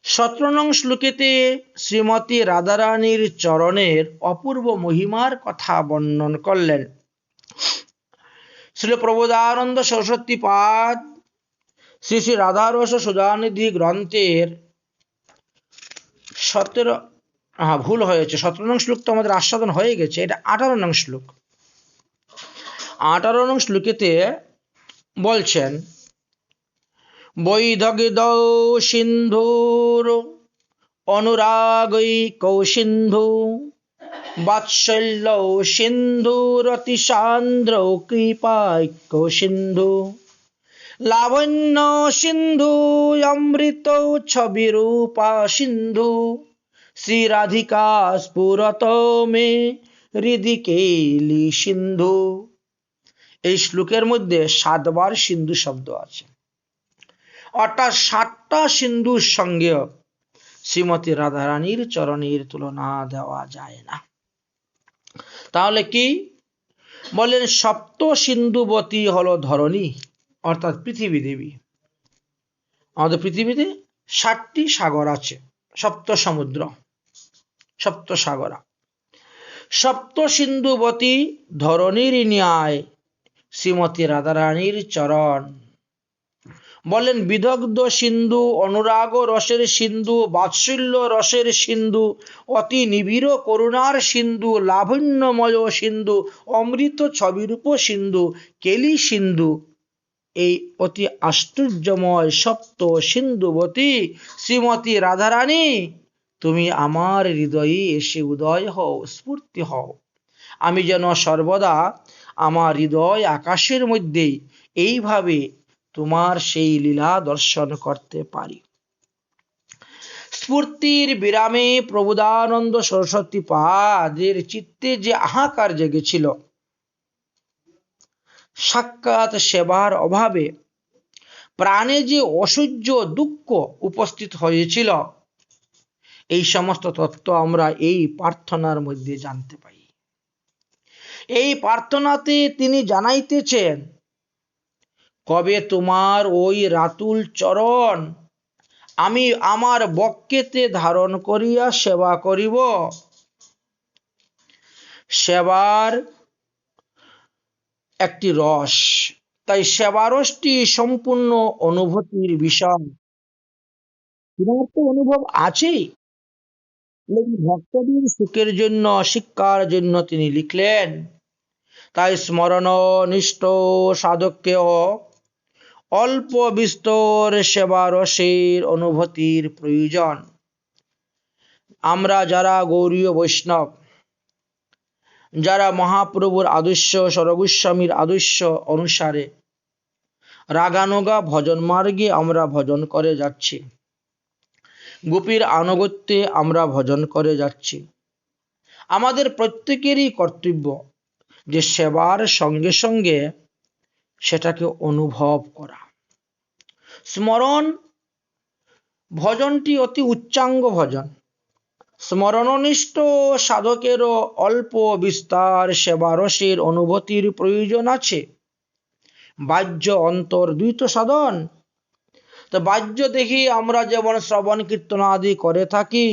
17 নং শ্লোকেতে শ্রীমতী রাধারানীর চরণের অপূর্ব মহিমার কথা বর্ণন করলেন। শ্রীল প্রবোধানন্দ সরস্বতী পাদ শ্রী শ্রী রাধারস সুধানিধি গ্রন্থের 17 নং শ্লোক তো আমাদের আস্বাদন হয়ে গেছে, এটা 18 নং শ্লোক। 18 নং শ্লোকেতে বলছেন, বৈদগিদৌ সিন্ধুর অনুরাগৈকৌ সিন্ধু বাৎসল্যৌ সিন্ধুরতিসান্দ্রৌ কৃপাৈকৌ সিন্ধু লাবণ্য সিন্ধু অমৃত ছবিরূপা সিন্ধু শ্রীরাধিকা স্ফুরত মে হৃদি কেলি সিন্ধু। এই শ্লোকের মধ্যে 7 বার সিন্ধু শব্দ আছে, অর্থাৎ 7টা সিন্ধুর সঙ্গে শ্রীমতী রাধারানীর চরণের তুলনা দেওয়া যায় না। তাহলে কি বলেন? সপ্ত সিন্ধুবতী হলো ধরণী, অর্থাৎ পৃথিবী দেবী। আমাদের পৃথিবীতে 7টি সাগর আছে, সপ্ত সমুদ্র, সপ্ত সাগরা। সপ্ত সিন্ধুবতী ধরণীর ন্যায় শ্রীমতী রাধারানীর চরণ। বলেন বিদগ্ধ সিন্ধু, অনুরাগ রসের সিন্ধু, বাৎসল্য রসের সিন্ধু, অতি নিবিড় করুণার সিন্ধু, লাবণ্যময় সিন্ধু, অমৃত ছবিরূপ সিন্ধু, কেলি সিন্ধু। এই অতি আশ্চর্যময় সপ্ত সিন্ধুবতী শ্রীমতী রাধারানী, তুমি আমার হৃদয়ে এসে উদয় হও, স্ফূর্তি হও। আমি যেন সর্বদা আমার হৃদয় আকাশের মধ্যেই এইভাবে তোমার সেই লীলা দর্শন করতে পারি। স্ফূর্তির বিরামে প্রবোধানন্দ সরস্বতী পাদের চিত্তে যে হাহাকার জেগেছিল, সাক্ষাৎ সেবার অভাবে প্রাণে যে অসহ্য দুঃখ উপস্থিত হয়েছিল, এই সমস্ত তত্ত্ব আমরা এই প্রার্থনার মধ্যে জানতে পাই। এই প্রার্থনাতে তিনি জানাইতেছেন, কবে তোমার ওই রাতুল চরণ আমি আমার বক্ষেতে ধারণ করিয়া সেবা করিব। সেবার একটি রস, তাই সেবা রসটি সম্পূর্ণ অনুভূতির বিষয়। তোমার তো অনুভব আছেই, ভক্তদের সুখের জন্য, শিক্ষার জন্য তিনি লিখলেন। তাই স্মরণ নিষ্ঠ সাধককেও অল্প বিস্তর সেবা রসের অনুভূতির প্রয়োজন। আমরা যারা গৌড়ীয় বৈষ্ণব, যারা মহাপ্রভুর আদর্শ, সরগোস্বামীর আদর্শ অনুসারে রাগানুগা ভজন মার্গে আমরা ভজন করে যাচ্ছি, গোপীর আনুগত্যে আমরা ভজন করে যাচ্ছি, আমাদের প্রত্যেকেরই কর্তব্য যে সেবার সঙ্গে সঙ্গে সেটাকে অনুভব করা। স্মরণ ভজনটি অতি উচ্চাঙ্গ ভজন। স্মরণনিষ্ঠ সাধকেরও অল্প বিস্তার সেবারসের অনুভূতির প্রয়োজন আছে। বাহ্য অন্তর দ্বৈত সাধন। তো বাহ্য দেখি আমরা যেমন শ্রবণ কীর্তন আদি করে থাকি,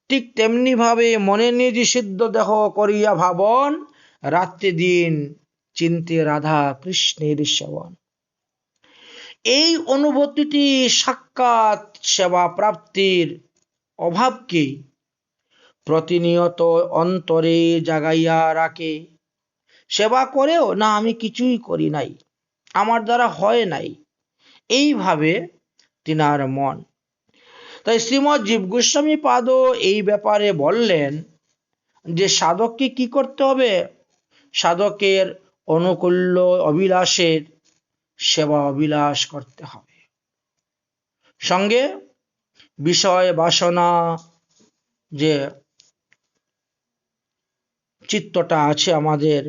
ঠিক তেমনি ভাবে মনে নিজ সিদ্ধ দেহ করিয়া ভাবন, রাত্রি দিন চিন্তে রাধা কৃষ্ণের সেবন। এই অনুভূতিটি সাক্ষাৎ সেবা প্রাপ্তির অভাবকে প্রতিনিয়ত অন্তরে জাগাইয়া রাখে। সেবা করেও না, আমি কিছুই করি নাই, আমার দ্বারা হয় নাই, এইভাবে তিনার মন। তাই শ্রীমৎ জীব গোস্বামী পাদ এই ব্যাপারে বললেন যে সাধককে কি করতে হবে? সাধকের অনুকূল্য অভিলাষের সেবা অভিলাষ করতে হবে, সঙ্গে বিষয় বাসনা যে চিত্তটা আছে আমাদের,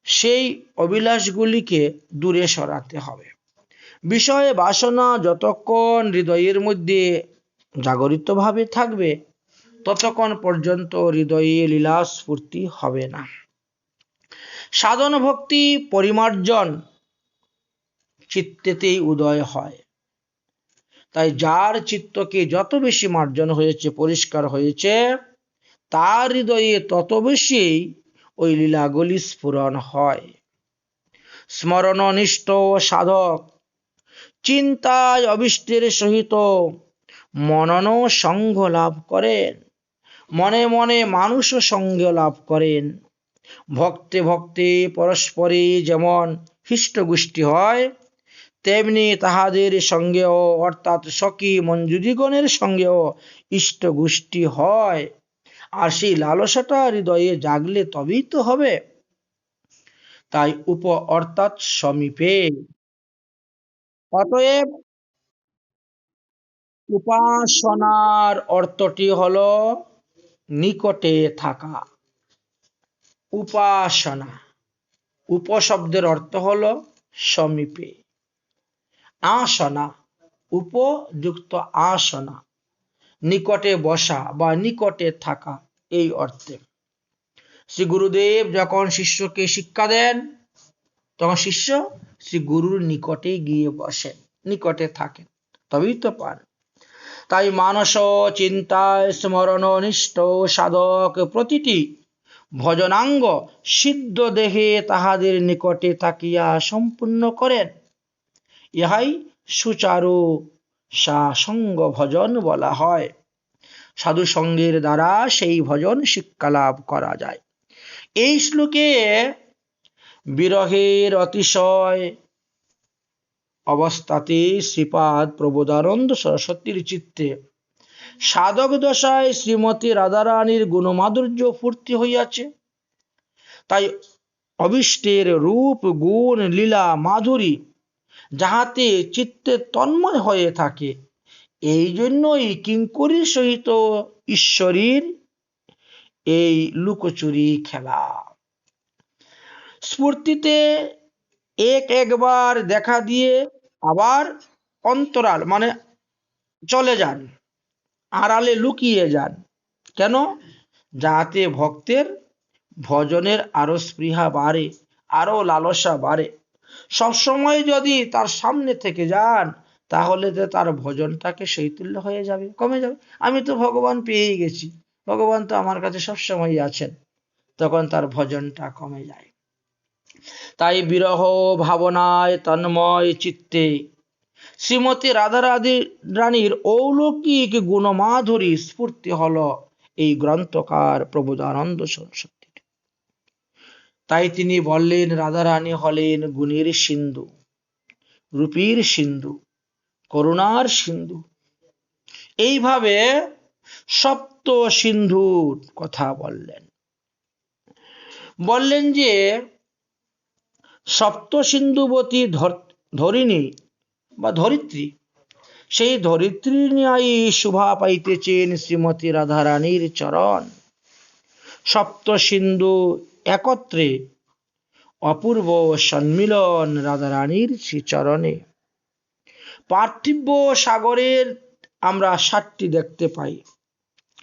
সেই অভিলাষগুলিকে দূরে সরাতে হবে। বিষয় বাসনা যতক্ষণ হৃদয়ের মধ্যে জাগরিত ভাবে থাকবে, ততক্ষণ পর্যন্ত হৃদয়ে লীলা স্ফূর্তি হবে না। সাধন ভক্তি পরিমার্জন চিত্তেতেই উদয় হয়। তাই যার চিত্তকে যত বেশি মার্জন হয়েছে, পরিষ্কার হয়েছে, তার হৃদয়ে তত বেশি ওই লীলাগুলি স্ফুরণ হয়। স্মরণনিষ্ঠ সাধক চিন্তায় অবিষ্টের সহিত মনন সঙ্গ লাভ করেন, মনে মনে মানুষ সঙ্গ লাভ করেন। ভক্তে ভক্তে পরস্পরে যেমন হৃষ্টগুষ্টি হয়, তেমনি তাহাদের সঙ্গেও অর্থাৎ সখী মঞ্জুরিগণের সঙ্গেও ইষ্টগুষ্টি হয়। আর সেই লালসাটা হৃদয়ে জাগলে তবেই তো হবে। তাই উপ অর্থাৎ সমীপে। অতএব উপাসনার অর্থটি হলো নিকটে থাকা। উপাসনা, উপশব্দের অর্থ হলো সমীপে। আসনা, উপযুক্ত আসনা, নিকটে বসা বা নিকটে থাকা, এই অর্থে। শ্রী গুরুদেব যখন শিষ্যকে শিক্ষা দেন, তখন শিষ্য শ্রী গুরুর নিকটে গিয়ে বসেন, নিকটে থাকেন, তবেই তো পান। তাই মানস চিন্তায় স্মরণ নিষ্ঠ সাধক প্রতিটি ভজনাঙ্গ সিদ্ধ দেহে তাহাদের নিকটে থাকিয়া সম্পূর্ণ করেন। ইহাই সুচারু সাসঙ্গ ভজন বলা হয়। সাধু সঙ্গের দ্বারা সেই ভজন শিক্ষা লাভ করা যায়। এই শ্লোকে বিরহের অতিশয় অবস্থাতে শ্রীপাদ প্রবোধানন্দ সরস্বতীর চিত্তে সাধক দশায় শ্রীমতী রাধারানীর গুণমাধুর্য ফুর্তি হইয়াছে। তাই অবিষ্টের রূপ গুণ লীলা মাধুরী যাহাতে চিত্তে তন্ময় হয়ে থাকে, এই জন্যই কিঙ্করীর সহিত ঈশ্বরীর এই লুকোচুরি খেলা। স্ফূর্তিতে একবার দেখা দিয়ে আবার অন্তরাল মানে চলে যান, আড়ালে লুকিয়ে যান। কেন? যাতে ভক্তের ভজনের আরো স্পৃহা বাড়ে, আরো লালসা বাড়ে। সবসময় যদি তার সামনে থেকে যান, তাহলে তো তার ভজনটাকে শৈথিল্য হয়ে যাবে, কমে যাবে। আমি তো ভগবান পেয়েই গেছি, ভগবান তো আমার কাছে সবসময় আছেন, তখন তার ভজনটা কমে যায়। তাই বিরহ ভাবনায় তন্ময় চিত্তে শ্রীমতী রাধারানীর অলৌকিক গুণমাধুরী স্ফূর্তি হলো এই গ্রন্থকার প্রবোধানন্দ সরস্বতী। তাই তিনি বললেন, রাধারানী হলেন গুণের সিন্ধু, রূপীর সিন্ধু, করুণার সিন্ধু। এইভাবে সপ্ত সিন্ধুর কথা বললেন যে সপ্ত সিন্ধুবতী ধরিণী বা ধরিত্রী, সেই ধরিত্রী নিয়াই শোভা পাইতেছেন শ্রীমতী রাধারানীর চরণ। সপ্ত সিন্ধু একত্রে অপূর্ব সম্মিলন রাধারানীর শ্রীচরণে। পার্থিব সাগরের আমরা 7টি দেখতে পাই: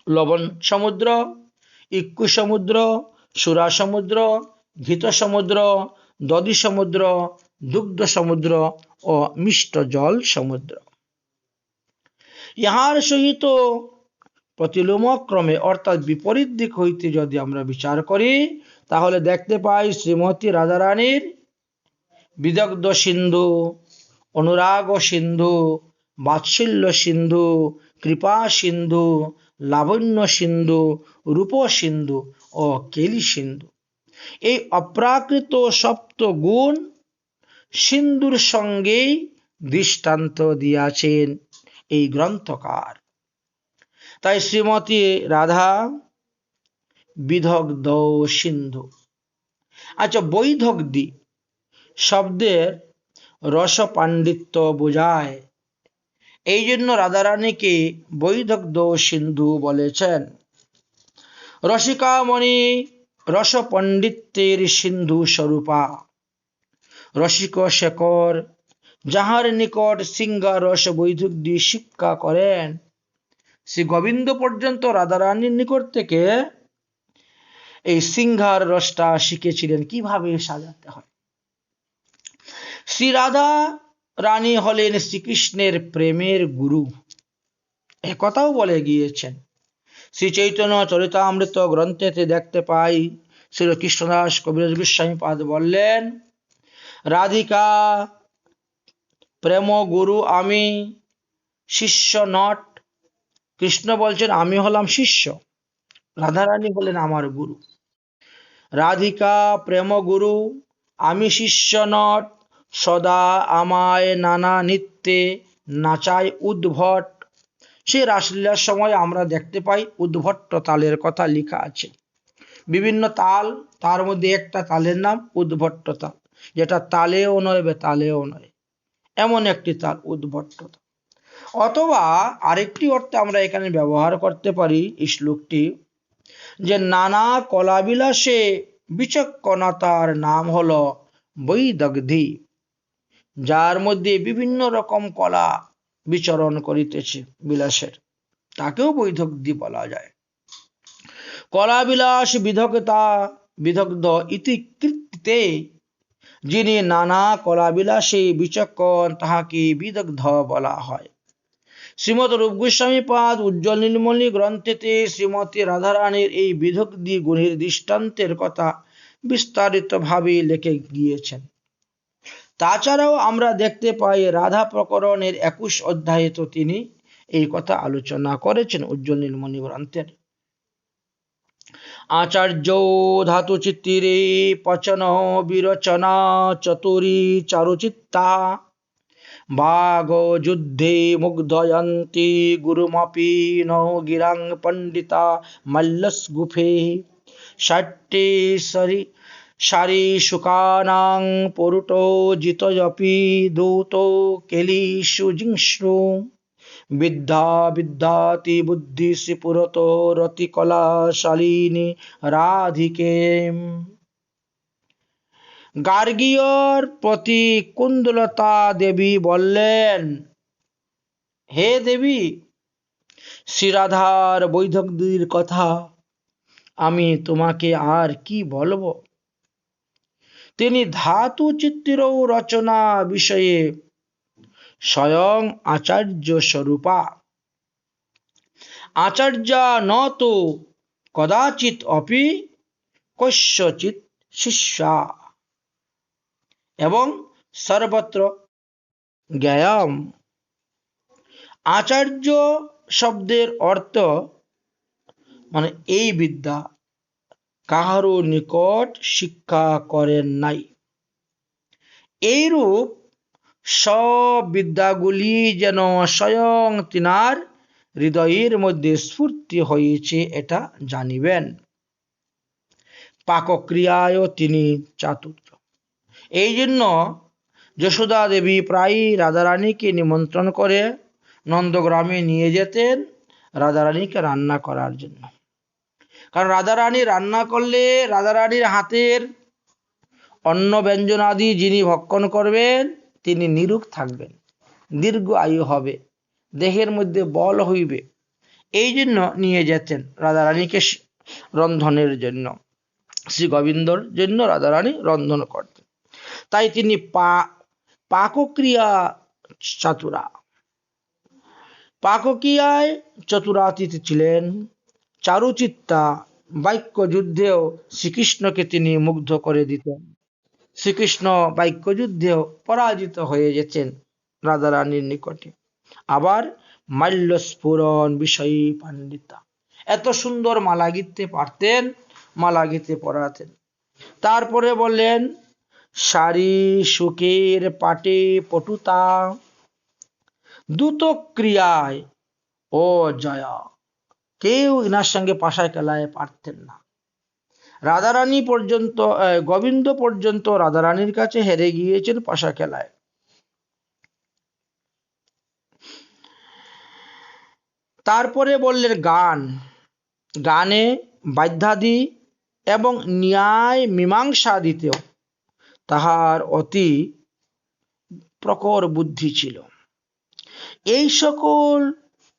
লবণ সমুদ্র, ইক্কু সমুদ্র, সুরা সমুদ্র, ঘৃত সমুদ্র, দধি সমুদ্র, দুগ্ধ সমুদ্র ও মিষ্ট জল সমুদ্র। ইহার সহিত প্রতিলোমক্রমে অর্থাৎ বিপরীত দিক হইতে যদি আমরা বিচার করি, তাহলে দেখতে পাই শ্রীমতী রাধারানীর বিদগ্ধ সিন্ধু, অনুরাগ সিন্ধু, বাৎসল্য সিন্ধু, কৃপা সিন্ধু, লাবণ্য সিন্ধু, রূপ সিন্ধু ও কেলি সিন্ধু। এই অপ্রাকৃত সপ্ত গুণ সিন্ধুর সঙ্গেই দৃষ্টান্ত দিয়াছেন এই গ্রন্থকার। তাই শ্রীমতী রাধা বিদগ্ধ সিন্ধু। আচ্ছা, বৈদগ্ধি শব্দের রস পাণ্ডিত্য বোঝায়, এই জন্য রাধারানীকে বৈদগ্ধ সিন্ধু বলেছেন। রসিকামণি রস পণ্ডিত্যের সিন্ধু স্বরূপা, রসিক শেখর যাহার নিকট সিংহা রস বৈদগ্ধি শিক্ষা করেন। শ্রী গোবিন্দ পর্যন্ত রাধারানীর নিকট থেকে এই সিংহার রসটা শিখেছিলেন, কিভাবে সাজাতে হয়। শ্রী রাধা রানী হলেন শ্রীকৃষ্ণের প্রেমের গুরু, একথাও বলে গিয়েছেন। শ্রী চৈতন্য চরিতামৃত গ্রন্থেতে দেখতে পাই, শ্রী কৃষ্ণদাস কবিরাজ গোস্বামী পাদ বললেন, রাধিকা প্রেম গুরু আমি, শিষ্য নট। কৃষ্ণ বলছেন আমি হলাম শিষ্য, রাধারানী হলেন আমার গুরু। রাধিকা প্রেম গুরু আমি শিষ্য নট, সদা আমায় নানা নৃত্যে নাচায় উদ্ভট। সে রাসলীলার সময় আমরা দেখতে পাই উদ্ভট্ট তালের কথা লেখা আছে, বিভিন্ন তাল, তার মধ্যে একটা তালের নাম উদ্ভট্ট তাল, যেটা তালেও নয় বেতালেও নয়, এমন একটি তাল উদ্ভট্ট তাল। অথবা আরেকটি অর্থে আমরা এখানে ব্যবহার করতে পারি এই শ্লোকটি, যে নানা কলাবিলাসে বিচক্ষণতার নাম হলো বৈদগ্ধি, যার মধ্যে বিভিন্ন রকম কলা বিচরণ করিতেছে বিলাসের, তাকেও বৈদগ্ধি বলা যায়। কলাবিলাস বিদগ্ধতা বিদগ্ধ ইতি কৃত্যে, যিনি নানা কলাবিলাসে বিচক্ষণ তাহাকে বিদগ্ধ বলা হয়। শ্রীমৎ রূপ গোস্বামী পাদ উজ্জ্বল নীলমণি গ্রন্থেতে শ্রীমতী রাধারানীর এই বিদগ্ধি গুণের দৃষ্টান্তের কথা বিস্তারিত ভাবে লিখে গিয়েছেন। তাছাড়াও আমরা দেখতে পাই রাধা প্রকরণের 21 অধ্যায়ে তো তিনি এই কথা আলোচনা করেছেন উজ্জ্বল নীলমণি গ্রন্থের। আচার্য ধাতু চিত্তিরে পচন বিরচনা চতুরী চারুচিত্তা, বাগ যুদ্ধে মুগ্ধয়ন্তি গুরুমপি ন গিরাং পণ্ডিতা মল্লস্গুফে, ষট্টে সারি শুকানাং পুরুটো জিতয়পি দূতো কেলিষু জিংশ্রু, বিদ্যা বিদ্যাতি বুদ্ধিসি পুরতো রতি কলা শালিনী রাধিকে। গার্গীয়র প্রতি কুন্দলতা দেবী বললেন, হে দেবী, শ্রীরাধার বৈদগ্ধির কথা আমি তোমাকে আর কি বলবো। তিনি ধাতু চিত্র রচনা বিষয়ে স্বয়ং আচার্য স্বরূপা, আচার্যা ন তো কদাচিৎ অপি কস্যচিৎ শিষ্যা, এবং সর্বত্র জ্ঞায়ম। আচার্য শব্দের অর্থ মানে এই বিদ্যা কাহারও নিকট শিক্ষা করেন নাই। এইরূপ সব বিদ্যাগুলি যেন স্বয়ং তিনার হৃদয়ের মধ্যে স্ফূর্তি হয়েছে এটা জানিবেন। পাকক্রিয়ায় তিনি চাতুর। এই জন্য যশোদা দেবী প্রায়ই রাধারানীকে নিমন্ত্রণ করে নন্দগ্রামে নিয়ে যেতেন রাধারানীকে রান্না করার জন্য। কারণ রাধারানী রান্না করলে রাধারানীর হাতের অন্ন ব্যঞ্জনাদি যিনি ভক্ষণ করবেন তিনি নিরোগ থাকবেন, দীর্ঘ আয়ু হবে, দেহের মধ্যে বল হইবে। এই জন্য নিয়ে যেতেন রাধারানীকে রন্ধনের জন্য, শ্রী গোবিন্দর জন্য রাধারানী রন্ধন করতেন। তাই তিনি পাকক্রিয়া চাতুরা, পাকক্রিয়ায় চতুরাতীত ছিলেন। চারুচিত্তা, বাক্য যুদ্ধেও শ্রীকৃষ্ণকে তিনি মুগ্ধ করে দিতেন। শ্রীকৃষ্ণ বাক্য যুদ্ধেও পরাজিত হয়ে যেতেন রাধারানীর নিকটে। আবার মাল্যস্ফুরণ বিষয়ী পণ্ডিতা, এত সুন্দর মালা গীতে পারতেন, মালা গীতে পড়াতেন। তারপরে বললেন সারি সুখের পাটে পটুতা, দ্রুত ক্রিয়ায় ও জয়া, কেউ ইনার সঙ্গে পাশায় খেলায় পারতেন না। রাধারানী পর্যন্ত, গোবিন্দ পর্যন্ত রাধারানীর কাছে হেরে গিয়েছেন পাশা খেলায়। তারপরে বললেন গান, গানে বাদ্যাদি এবং ন্যায় মীমাংসা দিতেও তাহার অতি প্রখর বুদ্ধি ছিল। এই সকল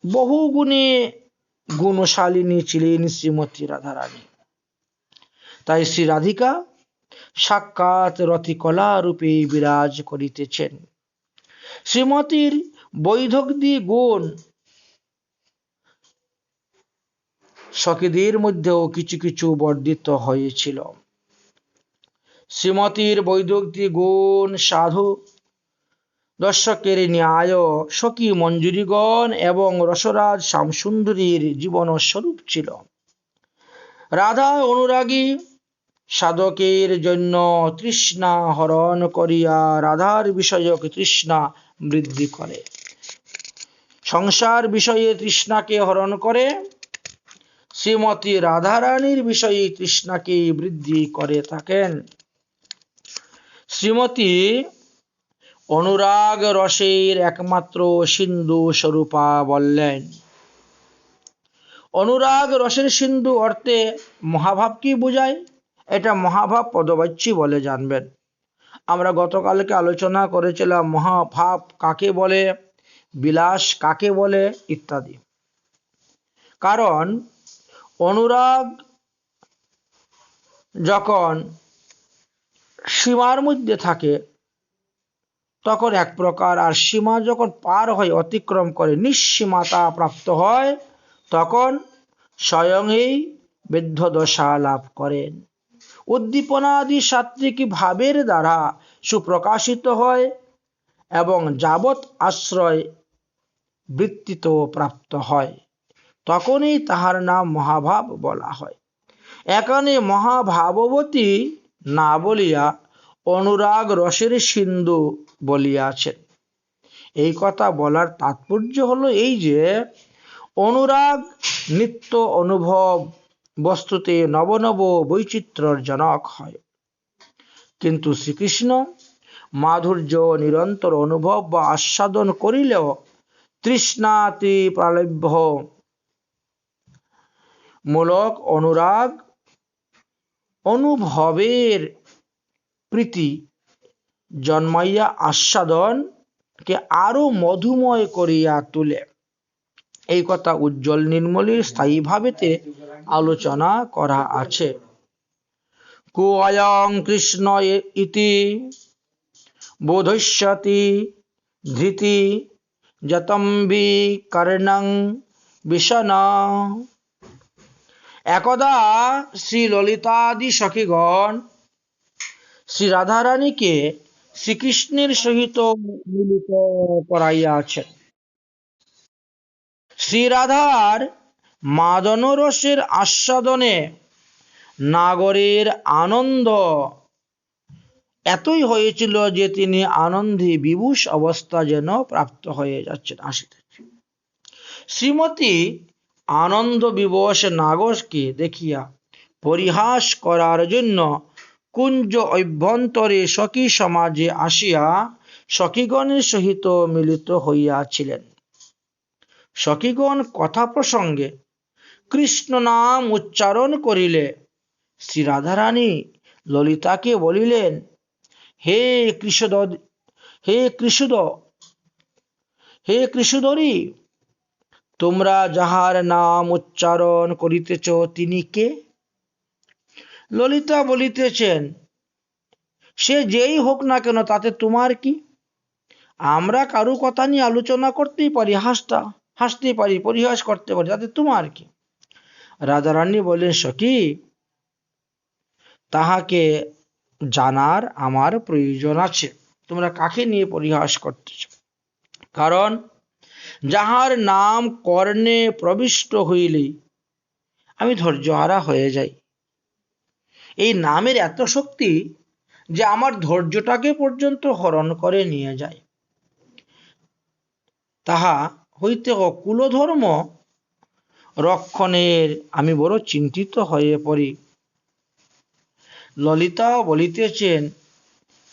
বহু গুণে গুণশালিনী ছিলেন শ্রীমতী রাধারানী। তাই শ্রী রাধিকা সাক্ষাৎ রতিকলা রূপে বিরাজ করিতেছেন। শ্রীমতীর বৈদগ্ধি গুণ সখীদের মধ্যেও কিছু কিছু বর্ধিত হয়েছিল। শ্রীমতীর বৈদগ্ধি গুণ সাধু দর্শকের ন্যায় সখী মঞ্জুরিগণ এবং রসরাজ শ্যামসুন্দরীর জীবন স্বরূপ ছিল। রাধা অনুরাগী সাধকের জন্য তৃষ্ণা হরণ করিয়া রাধার বিষয়ক তৃষ্ণা বৃদ্ধি করে, সংসার বিষয়ে তৃষ্ণাকে হরণ করে, শ্রীমতী রাধারানীর বিষয়ে তৃষ্ণাকে বৃদ্ধি করে থাকেন। শ্রীমতী অনুরাগ রসের একমাত্র সিন্ধু স্বরূপা বললেন। অনুরাগ রসের সিন্ধু অর্থে মহাভাব কি বোঝায়? এটা মহাভাব পদবাচ্য বলে জানবেন। আমরা গতকালকে আলোচনা করেছিলাম মহাভাব কাকে বলে, বিলাস কাকে বলে ইত্যাদি। কারণ অনুরাগ যখন সীমার মধ্যে থাকে তখন এক প্রকার, আর সীমা যখন পার হয় অতিক্রম করে নিঃসীমাতা প্রাপ্ত হয় তখন স্বয়ংই বিদ্ধদশা লাভ করেন। উদ্দীপনাদি সাত্ত্বিক ভাবের দ্বারা সুপ্রকাশিত হয় এবং যাবৎ আশ্রয় বৃত্তিত প্রাপ্ত হয়, তখনই তাহার নাম মহাভাব বলা হয়। এখানে মহাভাববতী না বলিয়া অনুরাগ রসের সিন্ধু বলিয়াছেন। এই কথা বলার তাৎপর্য হলো এই যে অনুরাগ নিত্য অনুভব বস্তুতে নব নব বৈচিত্র্যের জনক হয়, কিন্তু শ্রীকৃষ্ণ মাধুর্য নিরন্তর অনুভব বা আস্বাদন করিলেও তৃষ্ণাতি প্রালভ্য মূলক অনুরাগ অনুভবের প্রীতি জন্মাইয়া আস্বাদনকে আরো মধুময় করিয়া তুলে। এই কথা উজ্জ্বল নির্মলীর স্থায়ীভাবেতে আলোচনা করা আছে। কুয়ং কৃষ্ণ ইতি বোধস্যতি ধৃতি যতম্বি কর্ণং বিষনা। একদা শ্রী ললিতাদি সখীগণ শ্রী রাধারানীকে শ্রীকৃষ্ণের সহিত মিলিত করাইয়াছেন। শ্রীরাধার মাদনরসের আস্বাদনে নাগরের আনন্দ এতই হয়েছিল যে তিনি আনন্দে বিভূষ অবস্থা যেন প্রাপ্ত হয়ে যাচ্ছেন, আসিতেছেন। শ্রীমতী আনন্দ বিবশ নাগরকে দেখিয়া পরিহাস করার জন্য কুঞ্জ অভ্যন্তরে সখী সমাজে আসিয়া সখীগণের সহিত মিলিত হইয়াছিলেন। সখীগণ কথা প্রসঙ্গে কৃষ্ণ নাম উচ্চারণ করিলে শ্রী রাধারানী ললিতাকে বলিলেন, হে কৃষ্ণদরী, তোমরা যাহার নাম উচ্চারণ করিতেছ তিনি কে? ললিতা বলিতেছেন, সে যেই হোক না কেন তাতে তোমার কি? আমরা কারু কথা নিয়ে আলোচনা করতেই পারি, হাসতে পারি, পরিহাস করতে পারি, তাতে তোমার কি? রাধারানী বলেন, সখী, তাহাকে জানার আমার প্রয়োজন আছে। তোমরা কাকে নিয়ে পরিহাস করতেছ? কারণ যাহার নাম কর্ণে প্রবিষ্ট হইলেই আমি ধৈর্যহারা হয়ে যাই। এই নামের এত শক্তি যে আমার ধৈর্যটাকে পর্যন্ত হরণ করে নিয়ে যায়। তাহা হইতে কুলধর্ম রক্ষণের আমি বড় চিন্তিত হয়ে পড়ি। ললিতা বলিতেছেন,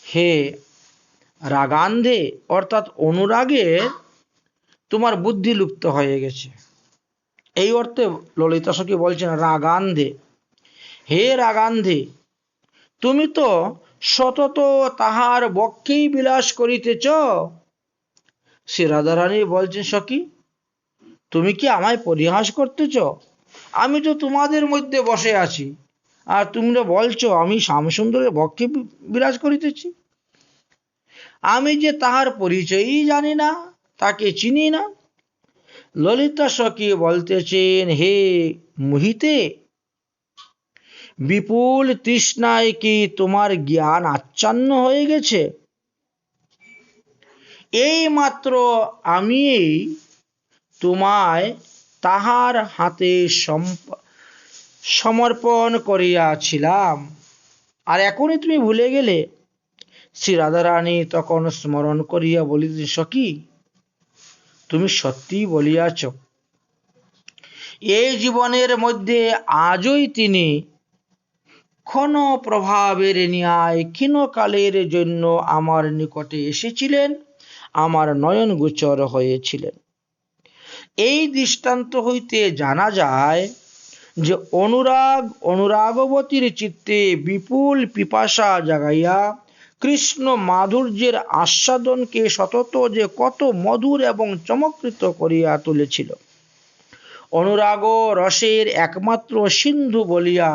হে রাগান্ধে, অর্থাৎ অনুরাগে তোমার বুদ্ধি লুপ্ত হয়ে গেছে। এই অর্থে ললিতা সখী বলছেন রাগান্ধে। হে রাগান্ধে, তুমি তো সতত তাহার বক্ষেই বিলাস করিতেছ। শ্রী রাধারানী বলছেন, সখী, তুমি কি আমায় পরিহাস করতেছ? আমি তো তোমাদের মধ্যে বসে আছি, আর তোমরা বলছো আমি শ্যামসুন্দরের বক্ষে বিরাজ করিতেছি। আমি যে তাহার পরিচয়ই জানি না, তাকে চিনি না। ললিতা সখী বলতেছেন, হে মোহিতে, বিপুল তৃষ্ণায় কি তোমার জ্ঞান আচ্ছন্ন হয়ে গেছে? এই মাত্র আমি তোমায় তাহার হাতে সমর্পণ করিয়াছিলাম, আর এখনই তুমি ভুলে গেলে? শ্রী রাধারানী তখন স্মরণ করিয়া বলিতে, সখী, তুমি সত্যিই বলিয়াছ। এই জীবনের মধ্যে আজই তিনি ক্ষণ প্রভাবের ন্যায় ক্ষীণকালের জন্য আমার নিকটে এসেছিলেন, আমার নয়ন গোচর হয়েছিলেন। এই দৃষ্টান্ত হইতে জানা যায় যে অনুরাগবতীর চিত্তে বিপুল পিপাসা জাগাইয়া কৃষ্ণ মাধুর্যের আস্বাদনকে সতত যে কত মধুর এবং চমৎকৃত করিয়া তুলেছিল। অনুরাগ রসের একমাত্র সিন্ধু বলিয়া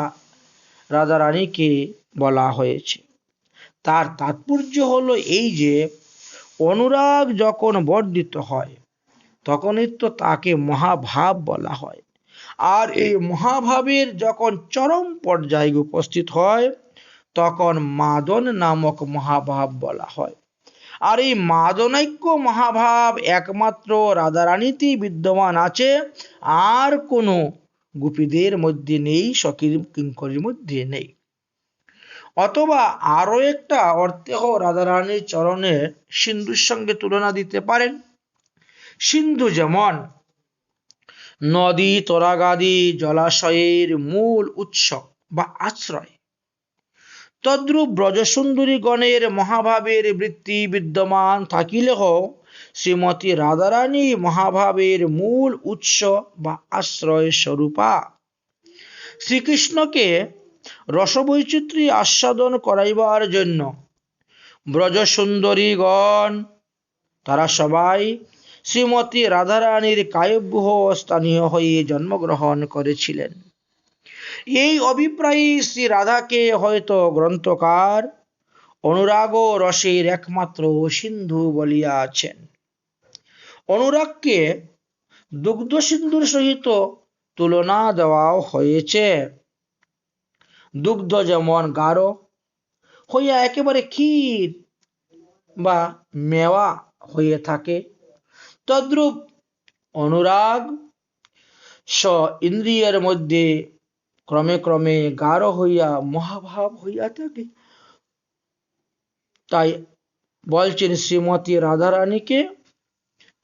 রাধারানীকে বলা হয়েছে। তার তাৎপর্য হলো এই যে অনুরাগ যখন বর্ধিত হয় তখনই তো তাকে মহাভাব বলা হয়, আর এই মহাভাবের যখন চরম পর্যায়ে উপস্থিত হয় তখন মাদন নামক মহাভাব বলা হয়। আর এই মাদনৈক্য মহাভাব একমাত্র রাধারানীতেই বিদ্যমান আছে, আর কোনো গোপীদের মধ্যে নেই, সখীর কিঙ্করীর মধ্যে নেই। অথবা আরো একটা অর্থেও রাধারানীর চরণের সিন্ধুর সঙ্গে তুলনা দিতে পারেন। সিন্ধু যেমন নদী তরাগাদি জলাশয়ের মূল উৎস বা আশ্রয়, তদ্রূপ ব্রজসুন্দরী গণের মহাভাবের বৃত্তি বিদ্যমান থাকিলেও শ্রীমতী রাধারানী মহাভাবের মূল উৎস বা আশ্রয় স্বরূপা। শ্রীকৃষ্ণকে রসবৈচিত্র্য আস্বাদন করাইবার জন্য ব্রজসুন্দরীগণ তারা সবাই শ্রীমতী রাধারানীর কায়ব্যূহ স্থানীয় হয়ে জন্মগ্রহণ করেছিলেন। এই অভিপ্রায়ে শ্রী রাধাকে হয়তো গ্রন্থকার অনুরাগ রসের একমাত্র সিন্ধু বলিয়াছেন। অনুরাগকে দুগ্ধ সিন্ধুর সহিত তুলনা দেওয়াও হয়েছে। দুগ্ধ যেমন গাঢ় হইয়া একেবারে ক্ষীর বা মেওয়া হয়ে থাকে, তদ্রূপ অনুরাগ স ইন্দ্রিয়ের মধ্যে ক্রমে ক্রমে গাঢ় হইয়া মহাভাব হইয়া থাকে। তাই বলছেন শ্রীমতী রাধারানীকে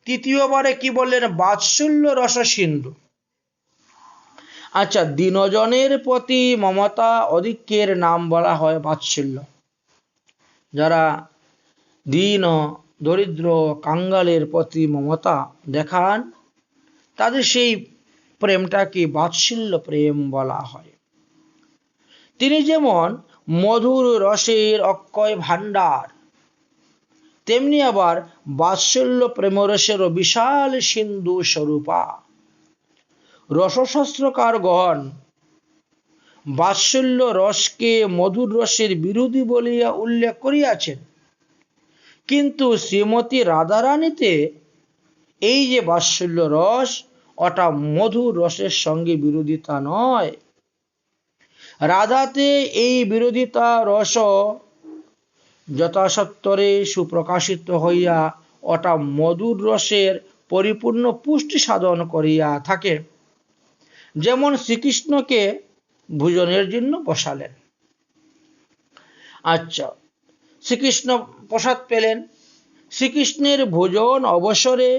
তৃতীয়বারে কি বললেন? বাৎসল্য রস সিন্ধু। আচ্ছা, দীনজনের প্রতি মমতা অধিক্যের নাম বলা হয় বাৎসল্য। যারা দীন দরিদ্র কাঙ্গালের প্রতি মমতা দেখান তাদের সেই প্রেমটাকে বাৎসল্য প্রেম বলা হয়। তিনি যেমন মধুর রসের অক্ষয় ভাণ্ডার, তেমনি আবার বাৎসল্য প্রেমরসেরও বিশাল সিন্ধু স্বরূপা। রসশাস্ত্রকারগণ বাৎসল্য রসকে মধুর রসের বিরোধী বলিয়া উল্লেখ করিয়াছেন, কিন্তু শ্রীমতী রাধারানীতে এই যে বাৎসল্য রস, ওটা মধুর রসের সঙ্গে বিরোধিতা নয়। রাধাতে এই বিরোধিতা রস যথাসত্তরে সুপ্রকাশিত হইয়া ওটা মধুর রসের পরিপূর্ণ পুষ্টি সাধন করিয়া থাকে। যেমন শ্রীকৃষ্ণকে ভোজনের জন্য বসালেন। আচ্ছা, শ্রীকৃষ্ণ প্রসাদ পেলেন, শ্রীকৃষ্ণের ভোজন অবসরে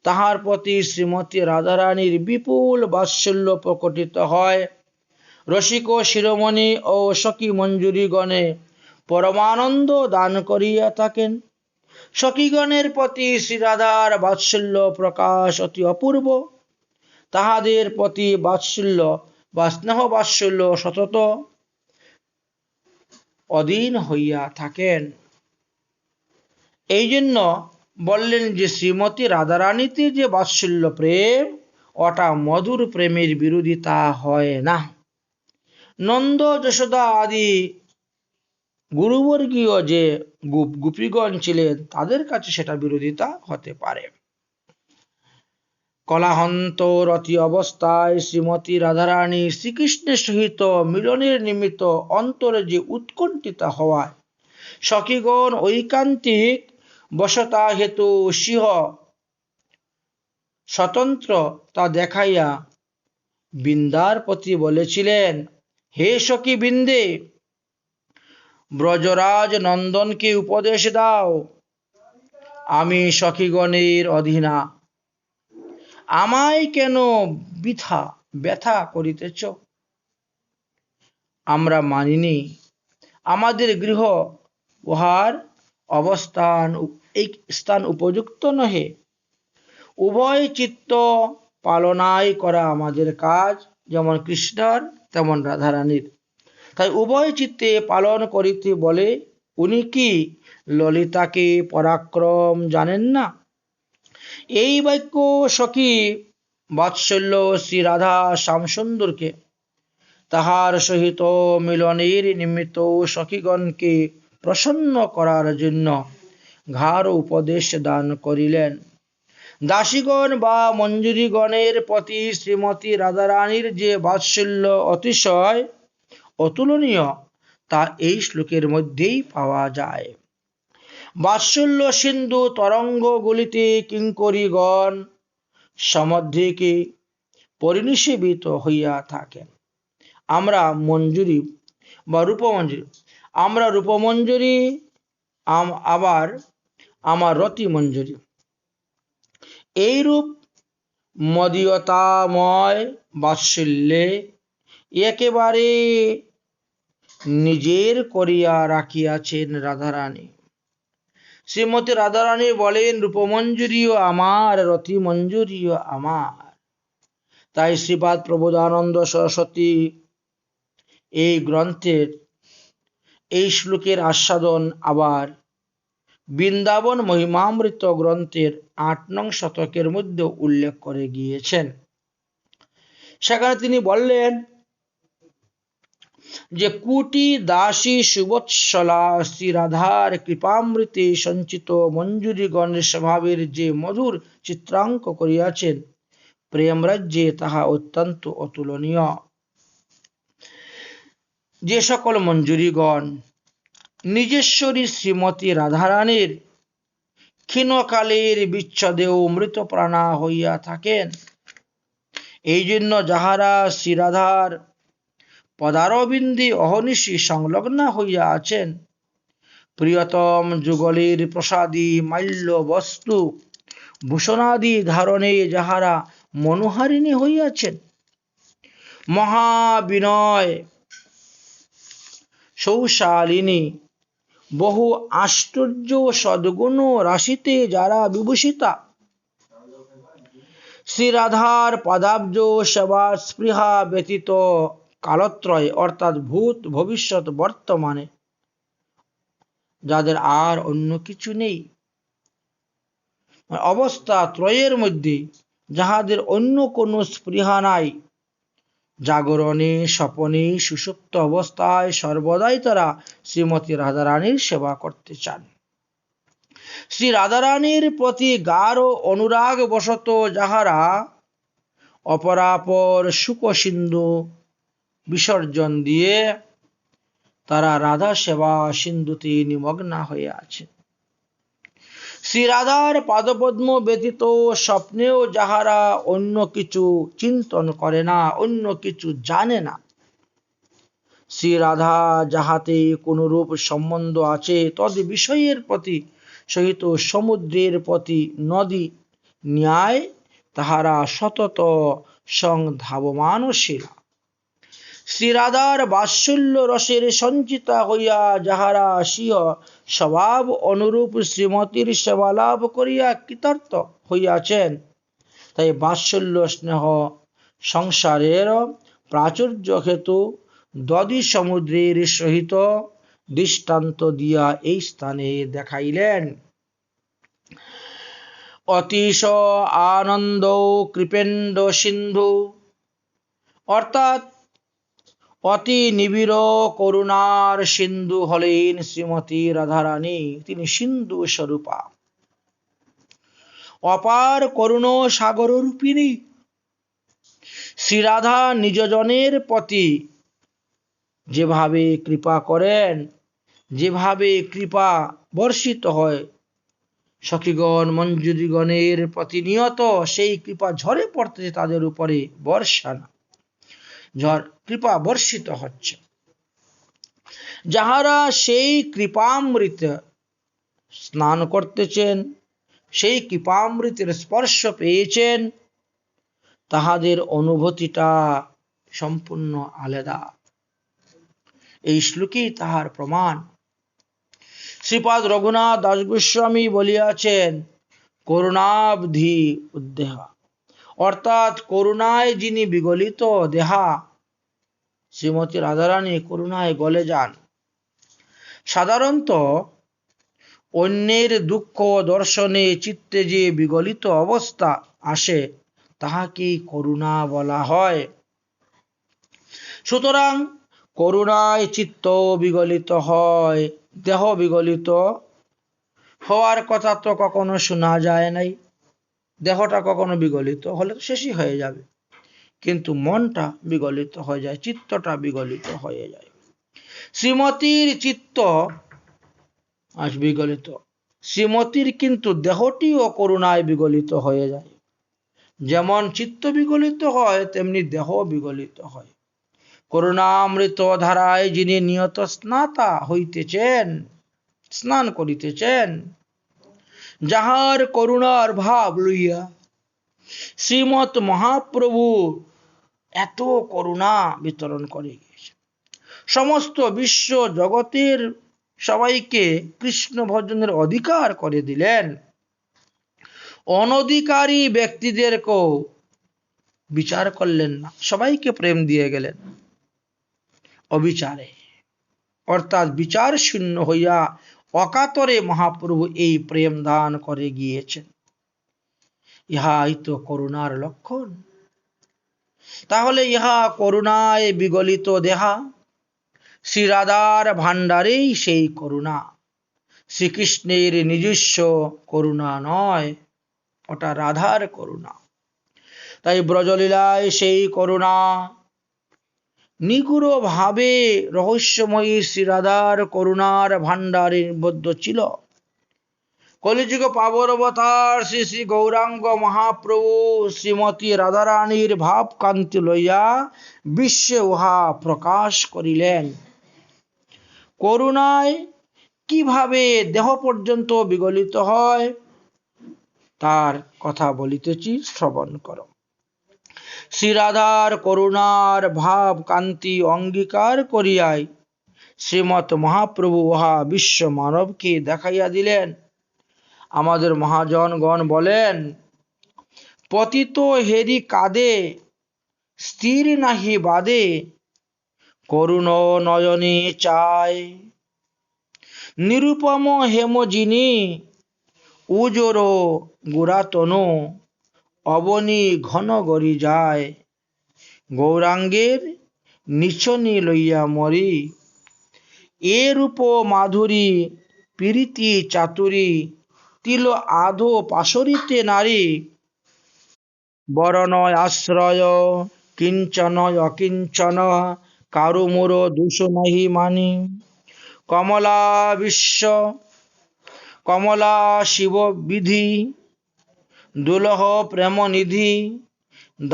তাহার প্রতি শ্রীমতী রাধারানীর বিপুল বাৎসল্য প্রকটিত হয়। রসিক শিরোমণি ও সখী মঞ্জুরিগণে পরমানন্দ দান করিয়া থাকেন। সখীগণের প্রতি শ্রীরাধার বাৎসল্য প্রকাশ অতি অপূর্ব। তাহাদের প্রতি বাৎসল্য বা স্নেহ বাৎসল্য সতত অধীন হইয়া থাকেন। এই জন্য বললেন যে শ্রীমতী রাধারানীতে যে বাৎসল্য প্রেম, ওটা মধুর প্রেমের বিরোধিতা হয় না। নন্দ যশোদা আদি গুরুবর্গীয় যে গোপীগণ ছিলেন, তাদের কাছে সেটা বিরোধিতা হতে পারে। কলাহন্ত রতি অবস্থায় শ্রীমতী রাধারানী শ্রীকৃষ্ণের সহিত মিলনের নিমিত্ত অন্তরে যে উৎকণ্ঠিতা হওয়ায় সখীগণ ঐকান্তিক বশতা হেতু সিংহ স্বতন্ত্র তা দেখাইয়া বৃন্দার প্রতি বলেছিলেন, হে সখী বৃন্দে, ব্রজরাজ নন্দনকে উপদেশ দাও, আমি সখীগণের অধীনা, আমায় কেন বৃথা ব্যথা করিতেছ? আমরা মানিনি, আমাদের গৃহ উহার এই স্থান উপযুক্ত নহে। উভয় চিত্ত পালনাই করা আমাদের কাজ, যেমন কৃষ্ণর তেমন রাধারানীর। তাই উভয় চিত্তে পালন করিতে বলে। উনি কি ললিতাকে পরাক্রম জানেন না? এই বাক্য সখী বাৎসল্য শ্রী রাধা শ্যামসুন্দরকে তাহার সহিত মিলনের নিমিত্ত সখীগণকে প্রসন্ন করার জন্য গাঢ় উপদেশ দান করিলেন। দাসীগণ বা মঞ্জুরিগণের প্রতি শ্রীমতী রাধারানীর যে বাৎসল্য অতিশয় অতুলনীয়, তা এই শ্লোকের মধ্যেই পাওয়া যায়। বাৎসল্য সিন্ধু তরঙ্গগুলিতে কিঙ্করীগণ সমধিকে পরিনিষেবিত হইয়া থাকেন। আমরা মঞ্জুরি বা রূপমঞ্জুরি, আমরা রূপমঞ্জুরি, আবার আমার রতি মঞ্জুরি। এইরূপ মদীয়তাময় বাৎসল্যে একেবারে নিজের করিয়া রাখিয়াছেন রাধারানী। শ্রীমতী রাধারানী বলেন, রূপমঞ্জুরিও আমার, রতি মঞ্জুরিও আমার। তাই শ্রীপাদ প্রবোধানন্দ সরস্বতী এই গ্রন্থের এই শ্লোকের আস্বাদন আবার বৃন্দাবন মহিমামৃত গ্রন্থের ৮ নং শতকের মধ্যে উল্লেখ করে গিয়েছেন। সেখানে তিনি বললেন যে কুটি দাসী সুবৎসলা শ্রী রাধার কৃপামৃতে সঞ্চিত মঞ্জুরিগণের স্বভাবের যে মধুর চিত্রাঙ্ক করিয়াছেন, প্রেম রাজ্যে তাহা অত্যন্ত অতুলনীয়। যে সকল মঞ্জুরিগণ নিজেশ্বরী শ্রীমতী রাধারানীর ক্ষীণকালের বিচ্ছেদেও মৃতপ্রাণা হইয়া থাকেন, এই জন্য যাহারা শ্রীরাধার পদারবিন্দে অহর্নিশি সংলগ্না হইয়া আছেন, প্রিয়তম যুগলের প্রসাদী মাল্য বস্তু ভূষণাদি ধারণে যাহারা মনোহারিণী হইয়াছেন, মহাবিনয় সৌশালিনী বহু আশ্চর্য সদ্গুণ রাশিতে যারা বিভূষিতা, শ্রীরাধার পদাব্জ সেবা স্পৃহা ব্যতীত কালত্রয় অর্থাৎ ভূত ভবিষ্যৎ বর্তমানে যাদের আর অন্য কিছু নেই, অবস্থা ত্রয়ের মধ্যে যাহাদের অন্য কোনো স্পৃহা নাই, জাগরণে স্বপনে সুষুপ্ত অবস্থায় সর্বদাই তারা শ্রীমতী রাধারানীর সেবা করতে চান। শ্রী রাধারানীর প্রতি গাঢ় অনুরাগ বশত যাহারা অপরাপর সুখ সিন্ধু বিসর্জন দিয়ে তারা রাধা সেবা সিন্ধুতে নিমগ্না হয়ে আছে। শ্রী রাধার পাদপদ্ম ব্যতীত স্বপ্নেও যাহারা অন্য কিছু চিন্তন করে না, অন্য কিছু জানে না, শ্রী রাধা যাহাতে কোনরূপ সম্বন্ধ আছে, তদ বিষয়ের প্রতি সহিত সমুদ্রের প্রতি নদী ন্যায় তাহারা সতত সংধাবমানশীলা। শ্রীরাধার বাৎসল্য রসের সঞ্চিতা হইয়া যাহারা স্বীয় স্বভাব অনুরূপ শ্রীমতীর সেবা লাভ করিয়া কৃতার্থ হইয়াছেন, তাই বাৎসল্য স্নেহ সংসারের প্রাচুর্য হেতু দধি সমুদ্রের সহিত দৃষ্টান্ত দিয়া এই স্থানে দেখাইলেন। অতিশ আনন্দ কৃপেন্দ সিন্ধু, অর্থাৎ অতি নিবিড় করুণার সিন্ধু হলেন শ্রীমতী রাধারানী। তিনি সিন্ধু স্বরূপা, অপার করুণ সাগর রূপিণী। শ্রী রাধা নিজজনের প্রতি যেভাবে কৃপা করেন, যেভাবে কৃপা বর্ষিত হয় সখীগণ মঞ্জুরিগণের প্রতিনিয়ত, সেই কৃপা ঝরে পড়তেছে তাদের উপরে, বর্ষা না, কৃপা বর্ষিত হচ্ছে। যাহারা সেই কৃপামৃত স্নান করতেছেন, সেই কৃপামৃতের স্পর্শ পেয়েছেন, তাহাদের অনুভূতিটা সম্পূর্ণ আলাদা। এই শ্লোকেই তাহার প্রমাণ। শ্রীপাদ রঘুনাথ দাস গোস্বামী বলিয়াছেন, করুণাবধি উদ্দেহা, অর্থাৎ করুণায় যিনি বিগলিত দেহা, শ্রীমতী রাধারানী করুণায় গলে যান। সাধারণত অন্যের দুঃখ দর্শনে চিত্তে যে বিগলিত অবস্থা আসে, তাহাকেই করুণা বলা হয়। সুতরাং করুণায় চিত্ত বিগলিত হয়, দেহ বিগলিত হওয়ার কথা তো কখনো শোনা যায় নাই। দেহটা কখনো বিগলিত হলে তো শেষই হয়ে যাবে, কিন্তু মনটা বিগলিত হয়ে যায়, চিত্তটা বিগলিত হয়ে যায়। শ্রীমতীর চিত্ত আজ বিগলিত, শ্রীমতীর কিন্তু দেহটিও করুণায় বিগলিত হয়ে যায়। যেমন চিত্ত বিগলিত হয়, তেমনি দেহ বিগলিত হয়। করুণামৃত ধারায় যিনি নিয়ত স্নাতা হইতেছেন, স্নান করিতেছেন, যাহার করুণার ভাব লইয়া শ্রীমৎ মহাপ্রভু এত করুণা বিতরণ করে গিয়েছেন, সমস্ত বিশ্ব জগতের সবাইকে কৃষ্ণ ভজনের অধিকার করে দিলেন, অনধিকারী ব্যক্তিদেরকেও বিচার করলেন না, সবাইকে প্রেম দিয়ে গেলেন অবিচারে। অর্থাৎ বিচার শূন্য হইয়া অকাতরে মহাপ্রভু এই প্রেম দান করে গিয়েছেন। ইহাই তো করুণার লক্ষণ। তাহলে ইহা করুণায় বিগলিত দেহা, শ্রী রাধার ভাণ্ডারেই সেই করুণা, শ্রীকৃষ্ণের নিজস্ব করুণা নয়, ওটা রাধার করুণা। তাই ব্রজলীলায় সেই করুণা নিগুড় ভাবে রহস্যময়ী শ্রী রাধার করুণার ভাণ্ডারে নিবদ্ধ ছিল। কলিযুগ পাবন অবতার শ্রী শ্রী গৌরাঙ্গ মহাপ্রভু শ্রীমতী রাধারানীর ভাব কান্তি লইয়া বিশ্বে উহা প্রকাশ করিলেন। করুণায় কিভাবে দেহ পর্যন্ত বিগলিত হয় তার কথা বলিতেছি, শ্রবণ কর। শ্রী রাধার করুণার ভাব কান্তি অঙ্গীকার করিয়াই শ্রীমৎ মহাপ্রভু উহা বিশ্ব মানবকে দেখাইয়া দিলেন। আমাদের মহাজনগণ বলেন, পতিত হেরি কাঁদে স্থির নাহি বাদে, করুণ নয়নে চায়, নিরুপম হেম যিনি উজর গুরাতনু, অবনী ঘন গরি যায়, গৌরাঙ্গের নিচনি লইয়া মরি, এ রূপ মাধুরী প্রীতি চাতুরী, তিল আধো পাশরিতে নারী, বরণয় আশ্রয় কিঞ্চন অকিঞ্চন, কারু মোর দোষ নাহি মানি, কমলা বিশ্ব কমলা শিব বিধি, দুলহ প্রেম নিধি,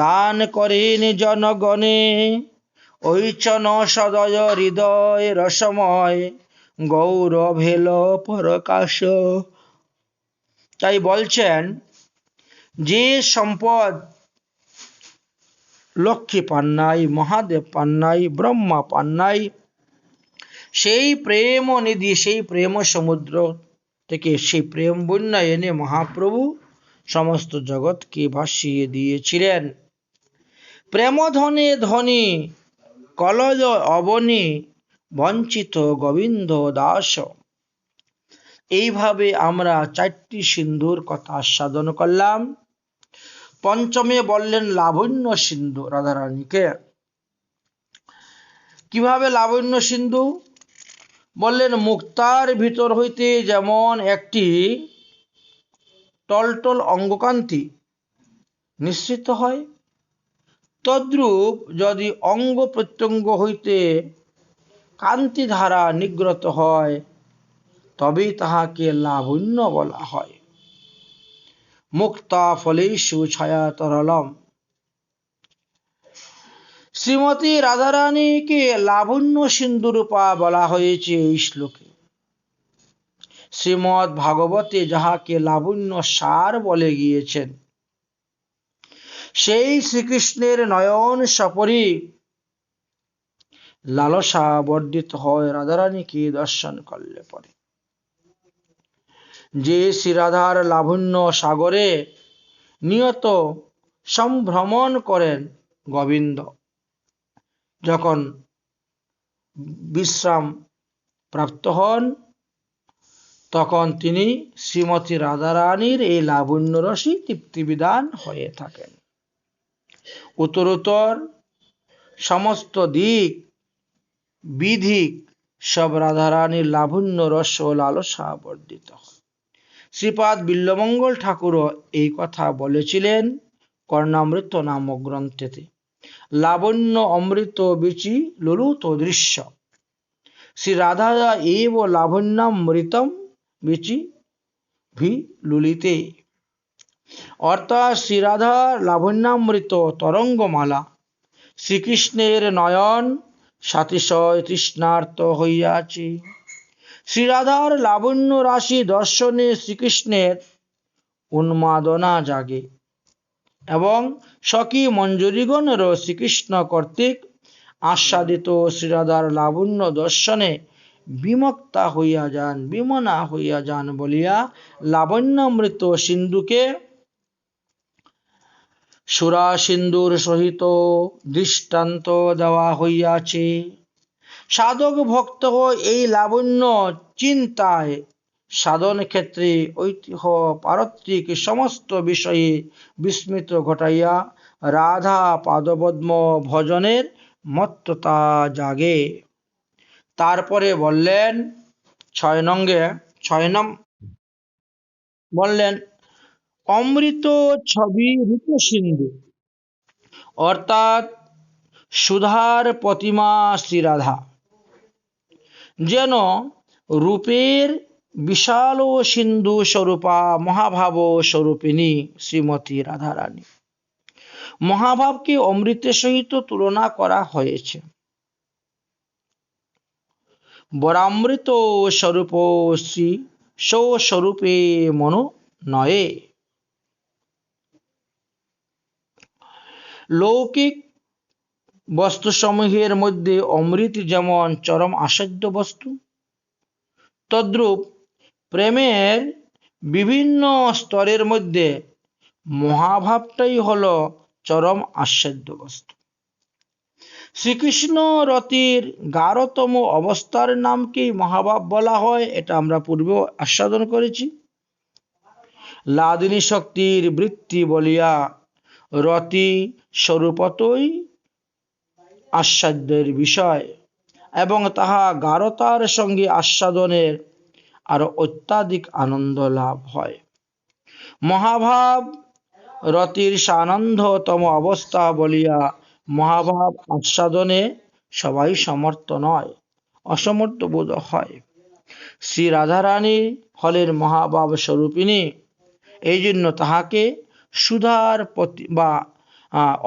দান করেন জনগণে, ঐচন সদয় হৃদয় রসময়, গৌরভেল পরকাশ। তাই বলছেন, যে সম্পদ লক্ষ্মী পান নাই, মহাদেব পান নাই, ব্রহ্মা পান নাই, সেই প্রেম নিধি, সেই প্রেম সমুদ্র থেকে সেই প্রেম বন্যা এনে মহাপ্রভু সমস্ত জগৎকে ভাসিয়ে দিয়েছিলেন। প্রেমধনে ধনী কলজ অবনী, বঞ্চিত গোবিন্দ দাস। এইভাবে আমরা 4টি সিন্ধুর কথা আস্বাদন করলাম। পঞ্চমে বললেন লাবণ্য সিন্ধু রাধারানীকে। কিভাবে লাবণ্য সিন্ধু? বললেন মুক্তার ভিতর হইতে যেমন একটি টলটল অঙ্গকান্তি নিঃসৃত হয়, তদ্রূপ যদি অঙ্গ প্রত্যঙ্গ হইতে কান্তি ধারা নিগ্রত হয় তবেই তাহাকে লাবণ্য বলা হয়। মুক্তা ফলেষু ছায়া তরলম। শ্রীমতী রাধারানীকে লাবণ্য সিন্ধুরূপা বলা হয়েছে এই শ্লোকে। শ্রীমদ্ ভাগবতে যাহাকে লাবণ্য সার বলে গিয়েছেন, সেই শ্রীকৃষ্ণের নয়ন সপরি লালসা বর্ধিত হয় রাধারানীকে দর্শন করলে পরে। যে শ্রীরাধার লাবণ্য সাগরে নিয়ত সম্ভ্রমণ করেন গোবিন্দ, যখন বিশ্রাম প্রাপ্ত হন তখন তিনি শ্রীমতী রাধারানীর এই লাবণ্য রসে তৃপ্তিবিধান হয়ে থাকেন। উত্তরোত্তর সমস্ত দিক বিধিক সব রাধারানীর লাবণ্য রস ও লালসা বর্ধিত। শ্রীপাদ বিল্বমঙ্গল ঠাকুরও এই কথা বলেছিলেন কর্ণামৃত নামক গ্রন্থেতে। লাবণ্য অমৃত বিচি লুলুত দৃশ্য, শ্রী রাধা এব লাবণ্যামৃতম বিচি ভি লুলিতে। অর্থাৎ শ্রীরাধা লাবণ্যামৃত তরঙ্গমালা, শ্রীকৃষ্ণের নয়ন সাতিশয় তৃষ্ণার্ত হইয়াছে। শ্রীরাধার লাবণ্য রাশি দর্শনে শ্রীকৃষ্ণের উন্মাদনা জাগে এবং সখী মঞ্জুরিগণেরও শ্রীকৃষ্ণ কর্তৃক আস্বাদিত শ্রীরাধার লাবণ্য দর্শনে বিমুক্তা হইয়া যান, বিমনা হইয়া যান বলিয়া লাবণ্যামৃত সিন্ধুকে সুরা সিন্ধুর সহিত দৃষ্টান্ত দেওয়া হইয়াছে। সাধক ভক্ত এই লাবণ্য চিন্তায় সাধন ক্ষেত্রে ঐতিহ্য পারত্রিক সমস্ত বিষয়ে বিস্মৃত ঘটাইয়া রাধা পাদপদ্ম ভজনের মত্ততা জাগে। তারপরে বললেন 6 নং বললেন অমৃত ছবি রূপ সিন্ধু, অর্থাৎ সুধার প্রতিমা শ্রীরাধা যেন রূপের বিশাল সিন্ধু স্বরূপা মহাভাব স্বরূপিণী শ্রীমতী রাধারানী। মহাভাবকে অমৃতের সহিত তুলনা করা হয়েছে। বরামৃত স্বরূপ শ্রী স্বরূপে মনো নয়ে। লৌকিক বস্তুসমূহের মধ্যে অমৃত যেমন চরম আস্বাদ্য বস্তু, তদ্রূপ প্রেমের বিভিন্ন স্তরের মধ্যে মহাভাবটাই হল চরম আস্বাদ্য বস্তু। শ্রীকৃষ্ণ রতির গাঢ়তম অবস্থার নামকেই মহাভাব বলা হয়, এটা আমরা পূর্বে আস্বাদন করেছি। লাদিনী শক্তির বৃত্তি বলিয়া রতি স্বরূপতই আস্বাদ্যের বিষয় এবং তাহা গাঢ়তার সঙ্গে আস্বাদনের আরো অত্যাধিক আনন্দ লাভ হয়। মহাভাব রতির সানন্দতম অবস্থা বলিয়া মহাভাব আস্বাদনে সবাই সমর্থ নয়, অসমর্থ বোধ হয়। শ্রী রাধারানী হলেন মহাভাব স্বরূপিণী, এই জন্য তাহাকে সুধার বা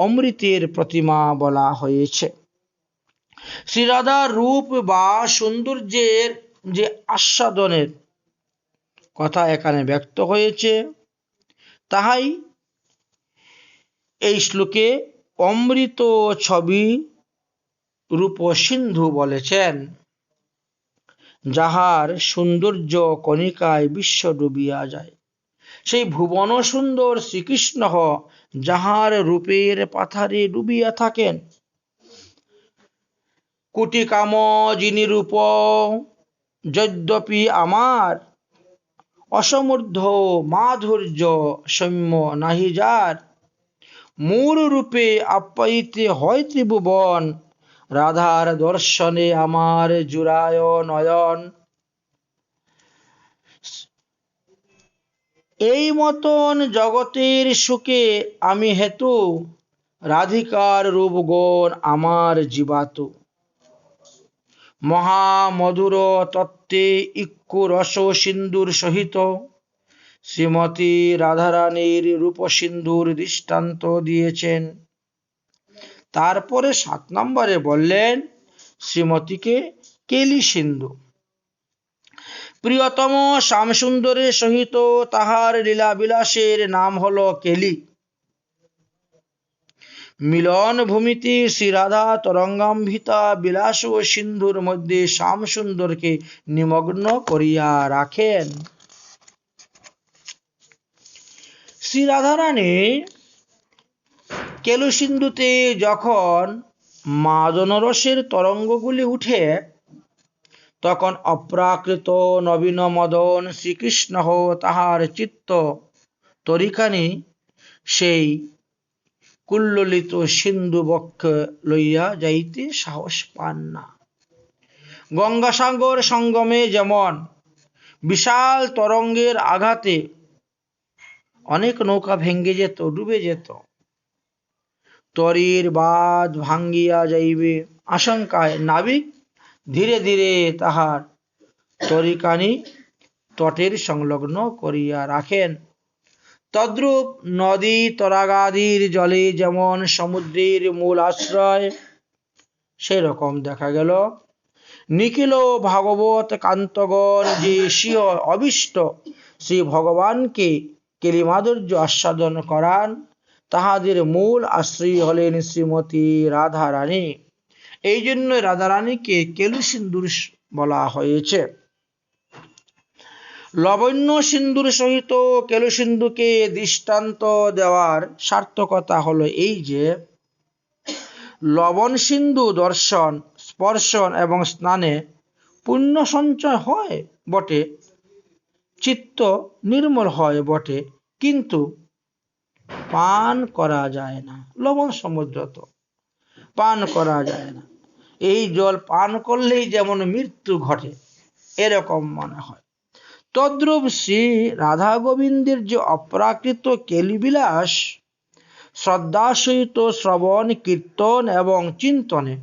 অমৃতের প্রতিমা বলা হয়েছে। শ্রীরাধার রূপ বা সৌন্দর্যের যে আস্বাদনের কথা এখানে ব্যক্ত হয়েছে তাহাই এই শ্লোকে অমৃত ছবি রূপ সিন্ধু বলেছেন, যাহার সৌন্দর্য কণিকায় বিশ্ব ডুবিয়া যায়। সেই ভুবন সুন্দর শ্রীকৃষ্ণ যাহার রূপের পাথারে ডুবিয়া থাকেন। কোটি কাম যিনি রূপ যদ্যপি আমার, অসমর্ধ মাধুর্য সৌম্য নাহি যার। মূর রূপে আপ্যায়িতে হয় ত্রিভুবন, রাধার দর্শনে আমার জুড়ায় নয়ন। এই মতন জগতের সুখে আমি হেতু, রাধিকার রূপগুণ আমার জীবাত। মহামধুর তত্ত্বে ইক্কু রস সিন্ধুর সহিত শ্রীমতী রাধারানীর রূপ সিন্ধুর দৃষ্টান্ত দিয়েছেন। তারপরে 7 নম্বরে বললেন শ্রীমতীকে কেলি সিন্ধু। প্রিয়তম শ্যামসুন্দরের সহিত তাহার লীলা বিলাসের নাম হল কেলি। মিলন ভূমিতে শ্রী রাধা তরঙ্গাম্বিতা বিলাস ও সিন্ধুর মধ্যে শ্যামসুন্দরকে নিমগ্ন করিয়া রাখেন। শ্রী রাধারানী কেলু সিন্ধুতে যখন মাদনরসের তরঙ্গগুলি উঠে, তখন অপ্রাকৃত নবীন মদন শ্রীকৃষ্ণ তাহার চিত্ত তরিখানি সেই কুল্ললিত সিন্ধু বক্ষ লইয়া যাইতে সাহস পান না। গঙ্গাসাগর সঙ্গমে যেমন বিশাল তরঙ্গের আঘাতে অনেক নৌকা ভেঙ্গে যেত, ডুবে যেত, তরীর বাঁধ ভাঙ্গিয়া যাইবে আশঙ্কায় নাবিক ধীরে ধীরে তাহার তরিখানি তটের সংলগ্ন করিয়া রাখেন, তদ্রূপ নদী তরাগাদির জলে যেমন সমুদ্রের মূল আশ্রয়, সেরকম দেখা গেল নিখিল ভাগবত কান্তগণ যে স্বীয় অভীষ্ট শ্রী ভগবানকে কেলিমাধুর্য আস্বাদন করান, তাহাদের মূল আশ্রয় হলেন শ্রীমতী রাধারানী। এই জন্য রাধারানীকে কেলু সিন্ধুর বলা হয়েছে। লবণ্য সিন্ধুর সহিত কেলু সিন্ধুকে দৃষ্টান্ত দেওয়ার সার্থকতা হলো এই যে, লবণ সিন্ধু দর্শন, স্পর্শন এবং স্নানে পুণ্য সঞ্চয় হয় বটে, চিত্ত নির্মল হয় বটে, কিন্তু পান করা যায় না। লবণ সমুদ্র তো পান করা যায় না। এই জল পান করলেই যেমন মৃত্যু ঘটে, এরকম মনে হয়। তদ্রূপ শ্রী রাধা গোবিন্দের যে অপ্রাকৃত কেলিবিলাস, শ্রদ্ধা সহিত শ্রবণ কীর্তন এবং চিন্তনে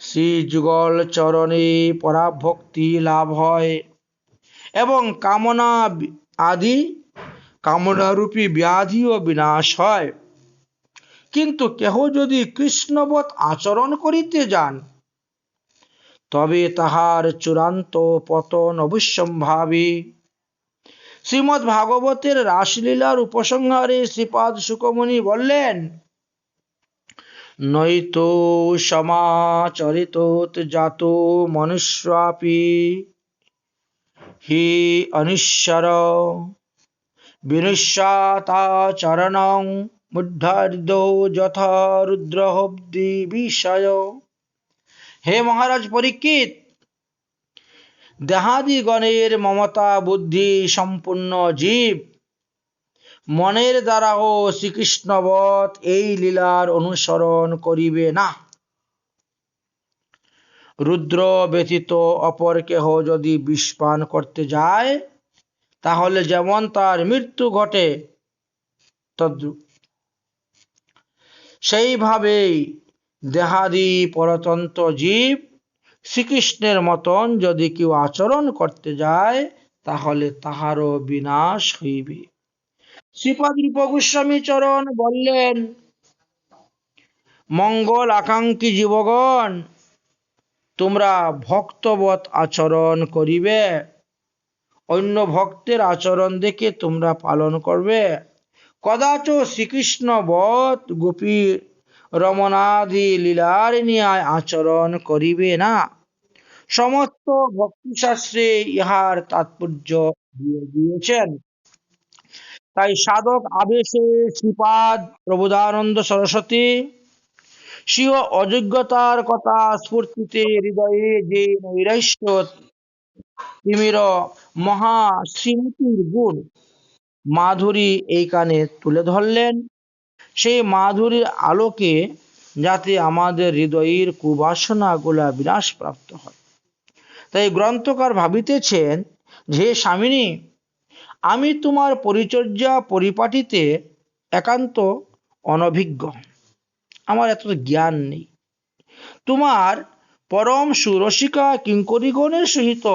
শ্রী যুগল চরণে পরাভক্তি লাভ হয় এবং কামনা আদি কামনারূপী ব্যাধিও বিনাশ হয়। কিন্তু কেহ যদি কৃষ্ণবৎ আচরণ করিতে যান, তবে তাহার চূড়ান্ত পতন অবশ্যম্ভাবী। শ্রীমদ্ ভাগবতের রাসলীলার উপসংহারে শ্রীপাদ শুকমুনি বললেন, নৈতো সমাচরিতোত জাতো মনুষ্যাপি হি অনিশ্বর বিনুষ্যাতাচরণং মুদ্ধার্দো যথা রুদ্রহব্দি বিষয়। হে মহারাজ পরীক্ষিত, দেহাদিগণের মমতা বুদ্ধি সম্পূর্ণ জীব মনের দ্বারাও শ্রীকৃষ্ণবৎ এই লীলার অনুসরণ করিবে না। রুদ্র ব্যতীত অপর কেহ যদি বিষ পান করতে যায়, তাহলে যেমন তার মৃত্যু ঘটে, তদ্রূপ সেইভাবেই দেহাদি পরতন্ত্র জীব শ্রীকৃষ্ণের মতন যদি কেউ আচরণ করতে যায়, তাহলে তাহারও বিনাশ হইবে। শ্রীপাদ রূপ গোস্বামী চরণ বললেন, মঙ্গল আকাঙ্ক্ষী জীবগণ, তোমরা ভক্তবৎ আচরণ করিবে, অন্য ভক্তের আচরণ দেখে তোমরা পালন করবে, কদাচ শ্রীকৃষ্ণ বৎ গোপী রমণাদি লীলার ন্যায় আচরণ করিবে না। সমস্ত ভক্তিশাস্ত্রে ইহার তাৎপর্য দিয়ে দিয়েছেন। তাই সাধক আবেশে শ্রীপাদ প্রবোধানন্দ সরস্বতী স্বীয় অযোগ্যতার কথা স্ফূর্তিতে হৃদয়ে যে নৈরাশ্য তিমির মহা শ্রীমতীর গুণ মাধুরী এইখানে তুলে ধরলেন। সেই মাধুরীর আলোকে যাতে আমাদের হৃদয়ের কুবাসনাগুলা বিনাশ প্রাপ্ত হয়। তাই গ্রন্থকার ভাবিতেছেন, যে স্বামিনী, আমি তোমার পরিচর্যা পরিপাটিতে একান্ত অনভিজ্ঞ, আমার এত জ্ঞান নেই। তোমার পরম সুরসিকা কিঙ্করীগণের সহিত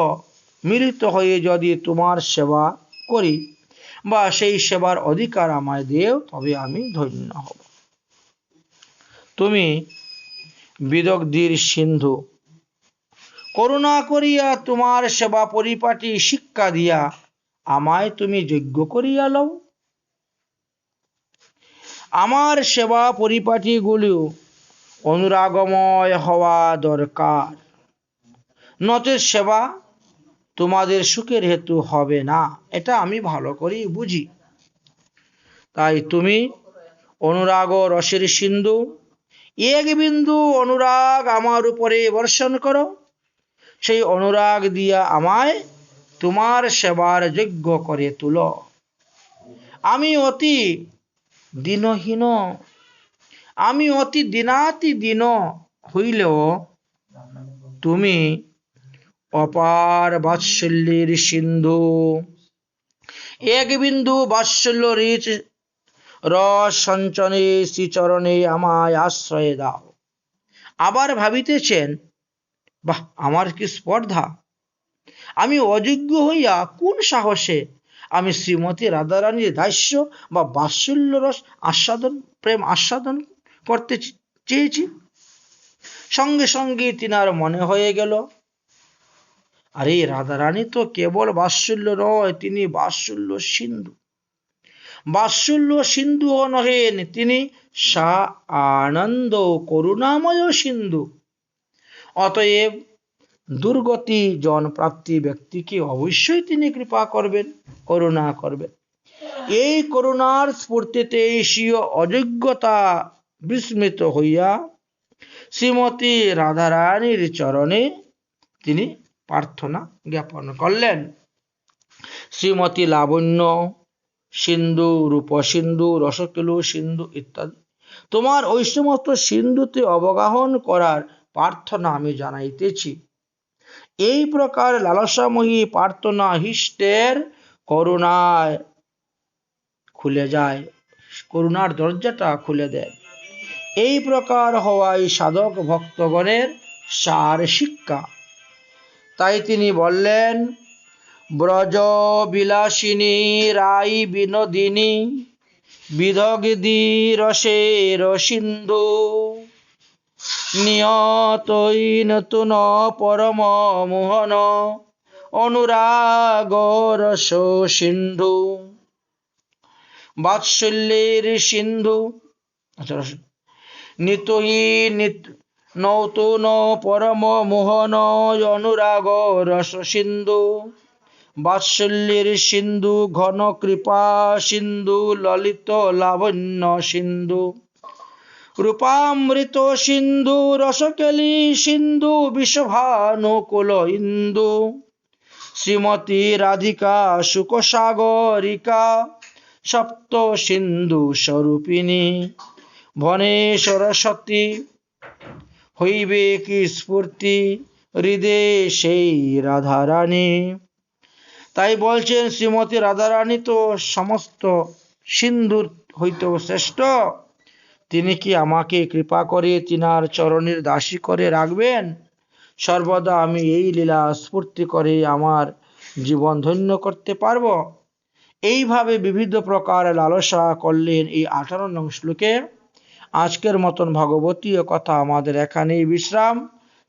মিলিত হয়ে যদি তোমার সেবা করি বা সেই সেবার অধিকার আমায় দেও, তবে আমি ধন্য হব। তুমি বিদগ্ধীর সিন্ধু, করুণা করিয়া তোমার সেবা পরিপাটি শিক্ষা দিয়া আমায় তুমি যোগ্য করিয়া লও। আমার সেবা পরিপাটিগুলো অনুরাগময় হওয়া দরকার, নচেৎ সেবা তোমাদের সুখের হেতু হবে না, এটা আমি ভালো করেই বুঝি। তাই তুমি অনুরাগ রসের সিন্ধু, এক বিন্দু অনুরাগ আমার উপরে বর্ষণ করো, সেই অনুরাগ দিয়া আমায় তোমার সেবার যোগ্য করে তুলো। আমি অতি দীনহীন, আমি অতি দীনাতি দীন হইলেও তুমি অপার বাৎসল্যের সিন্ধু, এক বিন্দু বাৎসল্য রস সঞ্চনে শ্রীচরণে আমায় আশ্রয় দাও। আবার ভাবিতেছেন, বাহ, আমার কি স্পর্ধা! আমি অযোগ্য হইয়া কোন সাহসে আমি শ্রীমতী রাধারানীর দাস্য বা বাৎসল্য রস প্রেম আস্বাদন করতে চেয়েছি। সঙ্গে সঙ্গে তিনার মনে হয়ে গেল, আরে রাধারানী তো কেবল বাৎসল্য নয়, তিনি বাৎসল্য সিন্ধু। বাৎসল্য সিন্ধুও নহেন, তিনি সা আনন্দ করুণাময় সিন্ধু। অতএব দুর্গতি জন প্রাপ্তি ব্যক্তিকে অবশ্যই তিনি কৃপা করবেন, করুণা করবেন। এই করুণার স্ফূর্তিতে স্বীয় অযোগ্যতা বিস্মৃত হইয়া শ্রীমতী রাধারানীর চরণে তিনি প্রার্থনা জ্ঞাপন করলেন। শ্রীমতী লাবণ্য সিন্ধু, রূপ সিন্ধু, রসকেলু সিন্ধু ইত্যাদি তোমার ওই সমস্ত সিন্ধুতে অবগাহন করার প্রার্থনা আমি জানাইতেছি। এই প্রকার লালসাময়ী প্রার্থনা হিষ্টের করুণায় খুলে যায়, করুণার দরজাটা খুলে দেয়। এই প্রকার হওয়াই সাধক ভক্তগণের সার শিক্ষা। তাই তিনি বললেন, ব্রজ বিলাসিনী রাই বিনোদিনী বিদগ্ধি রসের সিন্ধু, নিয়তই নতুন পরম মোহন অনুরাগ রস সিন্ধু, বাৎসল্যের সিন্ধু, নিতহি নতুন পরম মোহন অনুরাগ রস সিন্ধু, বাৎসল্যের সিন্ধু, ঘন কৃপা সিন্ধু, ললিত লাবণ্য সিন্ধু, রূপামৃত সিন্ধু, রসকেলি সিন্ধু, বিষভানুকুল ইন্দু, শ্রীমতী রাধিকা সুখসাগরিকা, সপ্ত সিন্ধু স্বরূপিণী, বনে সরস্বতী হইবে কি স্ফূর্তি, হৃদে সেই রাধারানী। তাই বলছেন, শ্রীমতী রাধারানী তো সমস্ত সিন্ধুর হইতেও শ্রেষ্ঠ। তিনি কি আমাকে কৃপা করে তিনার চরণের দাসী করে রাখবেন? সর্বদা আমি এই লীলা স্ফূর্তি করে আমার জীবন ধন্য করতে পারব। এইভাবে বিবিধ প্রকার লালসা করলেন এই 18 নং শ্লোকে। আজকের মতন ভগবতীয় কথা আমাদের এখানেই বিশ্রাম।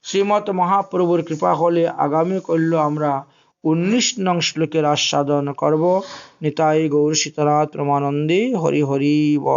শ্রীমৎ মহাপ্রভুর কৃপা হলে আগামী কল্য আমরা 19 নং শ্লোকের আস্বাদন করব। নিতাই গৌর সীতানাথ প্রেমানন্দে হরি হরি বল।